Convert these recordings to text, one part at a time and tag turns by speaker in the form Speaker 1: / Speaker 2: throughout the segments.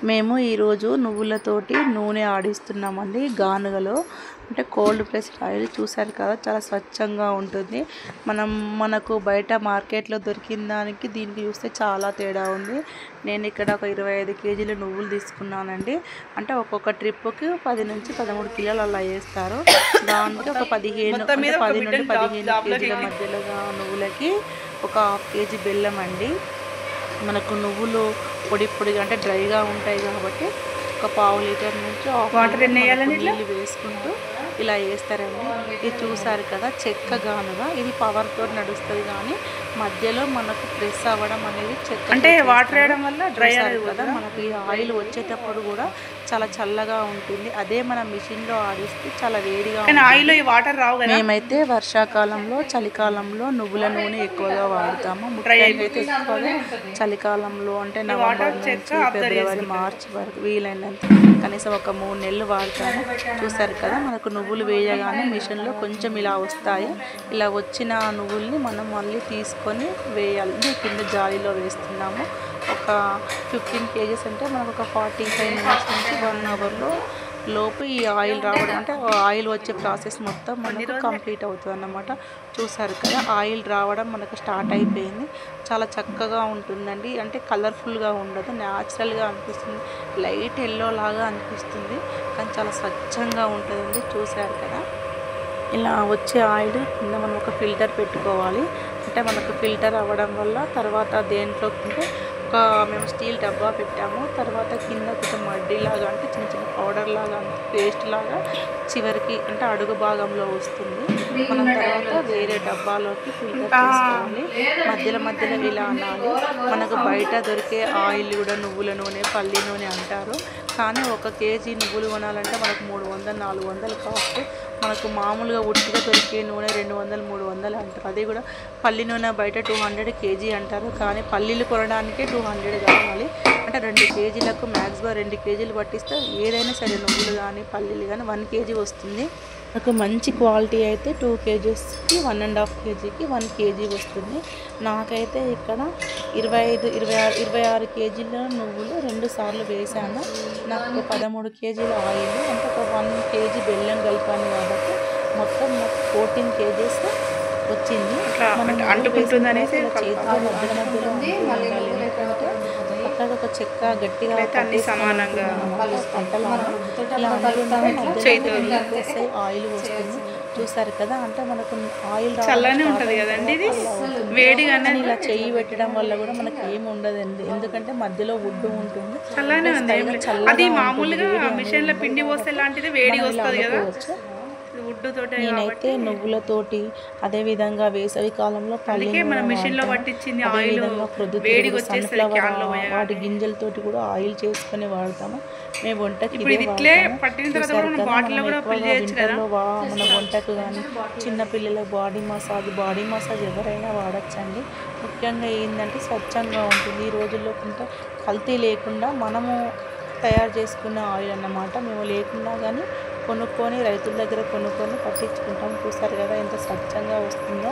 Speaker 1: మేము ఈరోజు నువ్వులతోటి నూనె ఆడిస్తున్నామండి గానుగలో. అంటే కోల్డ్ ప్రెస్డ్ ఆయిల్ చూసారు కదా, చాలా స్వచ్ఛంగా ఉంటుంది. మనకు బయట మార్కెట్లో దొరికిన దానికి దీనికి చూస్తే చాలా తేడా ఉంది. నేను ఇక్కడ ఒక 25 కేజీల నువ్వులు తీసుకున్నానండి. అంటే ఒక్కొక్క ట్రిప్కి 10 నుంచి 13 కిలోలు అలా వేస్తారు. దానికి ఒక 10 నుండి 15 కేజీల మధ్యలో నువ్వులకి ఒక ½ కేజీ బెల్లం అండి. మనకు నువ్వులు పొడిగా అంటే డ్రైగా ఉంటాయి కాబట్టి ఒక ½ లీటర్ నుంచి
Speaker 2: వాటర్
Speaker 1: నీళ్ళు వేసుకుంటూ ఇలా వేస్తారండి. ఇది చూసారు కదా, చెక్క గానుగ. ఇది పవర్తో నడుస్తుంది కానీ మధ్యలో మనకు ప్రెస్ అవ్వడం అనేది చెక్క
Speaker 2: అంటే వాటర్ వేయడం వల్ల డ్రై
Speaker 1: కదా. మనకి ఆయిల్ వచ్చేటప్పుడు కూడా చాలా చల్లగా ఉంటుంది. అదే మన మిషన్లో ఆడిస్తే చాలా వేడిగా
Speaker 2: ఆయిల్ వాటర్ రావు కదా.
Speaker 1: మేమైతే వర్షాకాలంలో చలికాలంలో నువ్వుల నూనె ఎక్కువగా వాడతాము. ముఖ్యంగా అయితే ఎక్కువగా చలికాలంలో అంటే నవంబర్ నుంచి ఫిబ్రవరి మార్చి వరకు వీలైనంత కనీసం ఒక 3 నెలలు వాడతాము. చూసారు కదా, మనకు నువ్వులు వేయగానే మిషన్లో కొంచెం ఇలా వస్తాయి. ఇలా వచ్చిన నువ్వుల్ని మనం మళ్ళీ తీసుకొని వేయాలి. ఇది కింద జాలీలో వేస్తున్నాము. ఒక 15 కేజీస్ అంటే మనకు ఒక 45 మినిట్స్ నుంచి 1 అవర్లో లోపు ఈ ఆయిల్ రావడం అంటే ఆయిల్ వచ్చే ప్రాసెస్ మొత్తం మనకు కంప్లీట్ అవుతుంది అన్నమాట. చూసారు కదా, ఆయిల్ రావడం మనకు స్టార్ట్ అయిపోయింది. చాలా చక్కగా ఉంటుందండి. అంటే కలర్ఫుల్గా ఉండదు, న్యాచురల్గా అనిపిస్తుంది. లైట్ ఎల్లో లాగా అనిపిస్తుంది కానీ చాలా స్వచ్ఛంగా ఉంటుందండి. చూసారు కదా, ఇలా వచ్చే ఆయిల్ కింద మనం ఒక ఫిల్టర్ పెట్టుకోవాలి. అంటే మనకు ఫిల్టర్ అవ్వడం వల్ల తర్వాత దేంట్లో అంటే మేము స్టీల్ డబ్బా పెట్టాము. తర్వాత కింద కొంచెం మడ్డీలాగా అంటే చిన్న చిన్న పౌడర్ లాగా పేస్ట్ లాగా చివరికి అంటే అడుగు భాగంలో వస్తుంది. మనం తర్వాత వేరే డబ్బాలోకి ఫిల్టర్ చేసుకోవాలి. మధ్యలో ఇలా అనాలి. మనకు బయట దొరికే ఆయిల్ కూడా నువ్వుల నూనె, పల్లి నూనె అంటారు. కానీ 1 కేజీ నువ్వులు కొనాలంటే మనకు 300-400 కాస్ట్. మనకు మామూలుగా ఉట్టిగా దొరికే నూనె 200-300 అంటారు. అది కూడా పల్లి నూనె బయట 200 కేజీ అంటారు. కానీ పల్లీలు కొనడానికే 200 కావాలి. అంటే 2 కేజీలకు మ్యాక్సిమం 2 కేజీలు పట్టిస్తే ఏదైనా సరే నువ్వులు కానీ పల్లీలు కానీ 1 కేజీ వస్తుంది. నాకు మంచి క్వాలిటీ అయితే 2 కేజీస్కి 1.5 కేజీకి 1 కేజీ వస్తుంది. నాకైతే ఇక్కడ 26 కేజీల నువ్వులు 2 సార్లు వేసాను. నాకు 13 కేజీల ఆయిల్ అంటే ఒక 1 కేజీ బెల్లం కలిపాను కాబట్టి మొత్తం నాకు 14 కేజీస్ వచ్చింది.
Speaker 2: అంటుకుంటుంది అనేసి
Speaker 1: మధ్యలో ఎందుకంటే పక్కగా ఒక చెక్క గట్టిగా
Speaker 2: సమానంగా
Speaker 1: ఆయిల్ వస్తుంది. చూసారు కదా, అంటే మనకు ఆయిల్
Speaker 2: చల్లనే ఉంటుంది కదండి. ఇది వేడిగా
Speaker 1: ఇలా చెయ్యి పెట్టడం వల్ల కూడా మనకి ఏమి ఉండదండి. ఎందుకంటే మధ్యలో వుడ్ ఉంటుంది.
Speaker 2: చల్లనే ఉంది. అది మామూలుగా మిషన్ లో పిండి పోస్తే లాంటిది వేడిగా వస్తుంది కదా.
Speaker 1: నేనైతే నువ్వులతోటి అదే విధంగా వేసవి కాలంలో వాటి గింజలతోటి కూడా ఆయిల్ చేసుకొని వాడతాము. మేము వంటకి మన వంటకు కానీ చిన్నపిల్లల బాడీ మసాజ్ ఎవరైనా వాడచ్చండి. ముఖ్యంగా ఏంటంటే స్వచ్ఛంగా ఉంటుంది. ఈ రోజుల్లో కొంత కల్తీ లేకుండా మనము తయారు చేసుకున్న ఆయిల్ అన్నమాట. మేము లేకున్నా కానీ కొనుక్కొని రైతుల దగ్గర కొనుక్కొని పట్టించుకుంటాం. చూస్తారు కదా ఎంత స్వచ్ఛంగా వస్తుందో.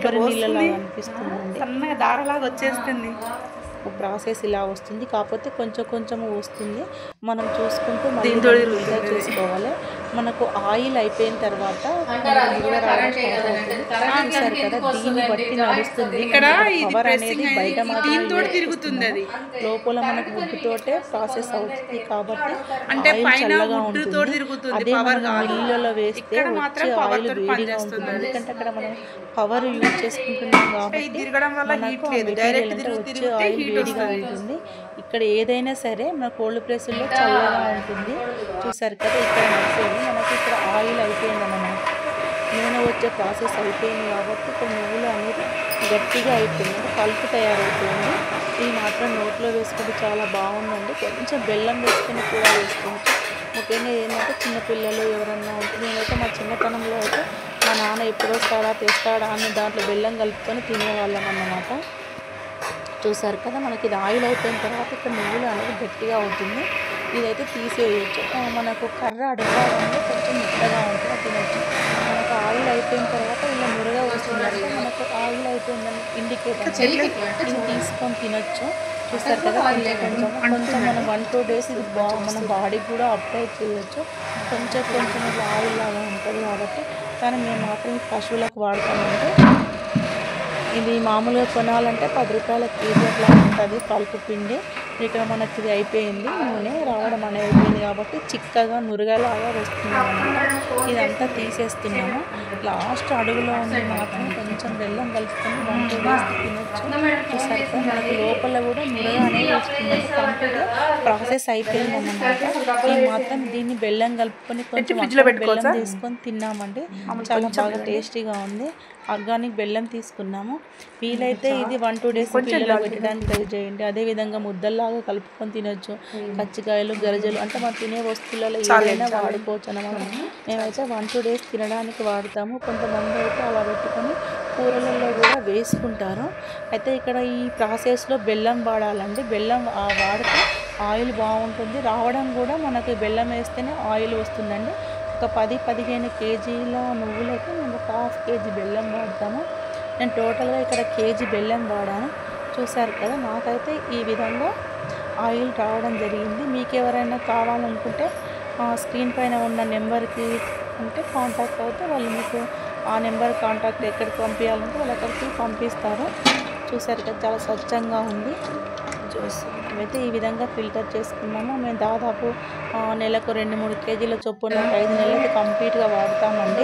Speaker 1: కొబ్బరి నీళ్ళలాగా అనిపిస్తుందండి.
Speaker 2: సన్నగా దారలాగా వచ్చేస్తుంది.
Speaker 1: ప్రాసెస్ ఇలా వస్తుంది. కాకపోతే కొంచెం వస్తుంది. మనం చూసుకుంటూ ఫిల్టర్ చేసుకోవాలి. మనకు ఆయిల్ అయిపోయిన తర్వాత చూసారు కదా, దీన్ని బట్టి నడుస్తుంది. పవర్ అనేది బయట
Speaker 2: తిరుగుతుంది. అది
Speaker 1: లోపల మనకు వుడ్డుతోటే ప్రాసెస్ అవుతుంది కాబట్టి చల్లగా ఉంటుంది. అదే మిల్లులో వేస్తే వచ్చే ఆయిల్ వేడిగా ఉంటుంది. ఎందుకంటే అక్కడ మనం పవర్ యూజ్ చేసుకుంటున్నాం కాబట్టి వచ్చే ఆయిల్ వేడిగా ఉంటుంది. ఇక్కడ ఏదైనా సరే మన కోల్డ్ ప్రెస్లో చల్లగా ఉంటుంది. చూసారు కదా, ఇక్కడ మనకి ఇక్కడ ఆయిల్ అయిపోయింది అన్నమాట. నూనె వచ్చే ప్రాసెస్ అయిపోయింది కాబట్టి ఇక్కడ నువ్వులు అనేది గట్టిగా అయిపోయింది, అంటే పల్పు తయారైపోయింది. ఈ మాత్రం నోట్లో వేసుకుంటే చాలా బాగుందండి. కొంచెం బెల్లం వేసుకొని కూడా వేసుకోవచ్చు. ముఖ్యంగా ఏంటంటే చిన్నపిల్లలు ఎవరన్నా ఉంటే, నేనైతే మా చిన్నతనంలో అయితే మా నాన్న ఎప్పుడో తెస్తాడా అని దాంట్లో బెల్లం కలుపుకొని తినేవాళ్ళం అన్నమాట. చూసారు కదా, మనకి ఇది ఆయిల్ అయిపోయిన తర్వాత ఇక్కడ నువ్వులు అనేది గట్టిగా అవుతుంది. ఇదైతే తీసేయచ్చు. మనకు కర్ర అడుగులో కొంచెం మెత్తగా ఉంటుంది, తినచ్చు. మనకు ఆయిల్ అయిపోయిన తర్వాత ఇలా నురగా వస్తుందంటే మనకు ఆయిల్ అయిపోయిందని ఇండికేటర్. ఇది తీసుకొని తినచ్చు. చూస్తారు కదా, కొంచెం మనం 1-2 days ఇది మన బాడీకి కూడా అప్లై చేయొచ్చు. కొంచెం ఇలా ఆయిల్ లాగా ఉంటుంది కాబట్టి. కానీ మేము మాత్రం పశువులకు వాడతామంటే ఇది మామూలుగా కొనాలంటే 10 రూపాయల కేజీ అట్లా ఉంటుంది పల్పు పిండి. ఇక్కడ మనకి ఇది అయిపోయింది, నూనె రావడం అనేది అయిపోయింది కాబట్టి చిక్కగా నురగలాగా వస్తుంది అన్నమాట. ఇదంతా తీసేస్తున్నాము. లాస్ట్ అడుగులో ఉంది మాత్రం కొంచెం బెల్లం కలుపుకొని 1-2 days తినొచ్చు. చూసారు కదా, మనకి లోపల కూడా నురగ అనేది వస్తుంది. కంప్లీట్గా ప్రాసెస్ అయిపోయింది అన్నమాట. ఈ మాత్రం దీన్ని బెల్లం కలుపుకొని కొంచెం బెల్లం తీసుకొని తిన్నామండి. చాలా బాగా టేస్టీగా ఉంది. ఆర్గానిక్ బెల్లం తీసుకున్నాము. వీలైతే ఇది 1-2 days పిల్లలు పెట్టడానికి ట్రై చేయండి. అదేవిధంగా ముద్దల్లాగా కలుపుకొని తినొచ్చు. కజ్జికాయలు, గరిజలు అంటే మనం తినే వస్తువులలో ఏదైనా వాడుకోవచ్చు అన్నమాట. మేమైతే 1-2 days తినడానికి వాడతాము. కొంతమంది అయితే అలా పెట్టుకొని కూరలలో కూడా వేసుకుంటారు. అయితే ఇక్కడ ఈ ప్రాసెస్లో బెల్లం వాడాలండి. బెల్లం వాడితే ఆయిల్ బాగుంటుంది. రావడం కూడా మనకి బెల్లం వేస్తేనే ఆయిల్ వస్తుందండి. ఒక 10-15 కేజీల నువ్వులైతే మేము 1/2 kg బెల్లం వాడతాము. నేను టోటల్గా ఇక్కడ కేజీ బెల్లం వాడాను. చూసారు కదా, నాకైతే ఈ విధంగా ఆయిల్ రావడం జరిగింది. మీకు ఎవరైనా కావాలనుకుంటే స్క్రీన్ పైన ఉన్న నెంబర్కి అంటే కాంటాక్ట్ అవుతే వాళ్ళు మీకు ఆ నెంబర్ కాంటాక్ట్ ఎక్కడికి పంపించాలంటే వాళ్ళు అక్కడికి పంపిస్తారు. చూసారు కదా, చాలా స్వచ్ఛంగా ఉంది. మేమైతే ఈ విధంగా ఫిల్టర్ చేసుకున్నాము. మేము దాదాపు నెలకు 2-3 కేజీల చొప్పున 5 నెలలకి కంప్లీట్గా వాడతామండి.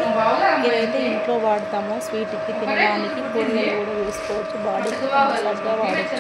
Speaker 1: ఇదైతే ఇంట్లో వాడతాము, స్వీట్కి, తినడానికి, కూరలలో కూడా వేసుకోవచ్చు, బాడీకి వాడచ్చు.